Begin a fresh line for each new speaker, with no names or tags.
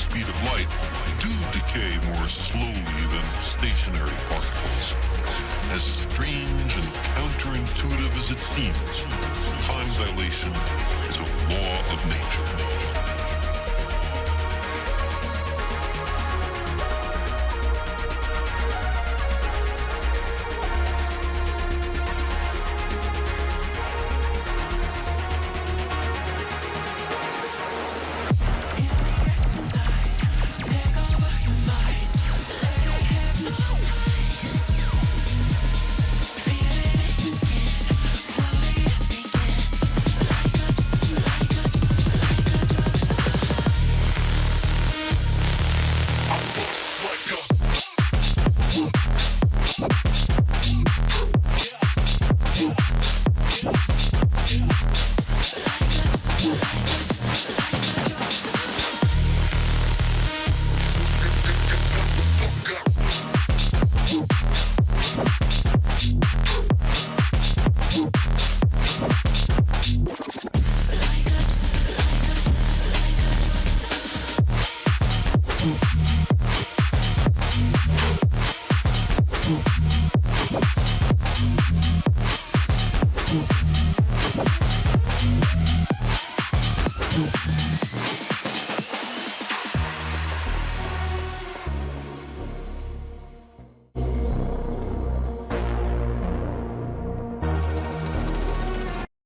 speed of light do decay more slowly than stationary particles. As strange and counterintuitive as it seems, time dilation is a law of nature.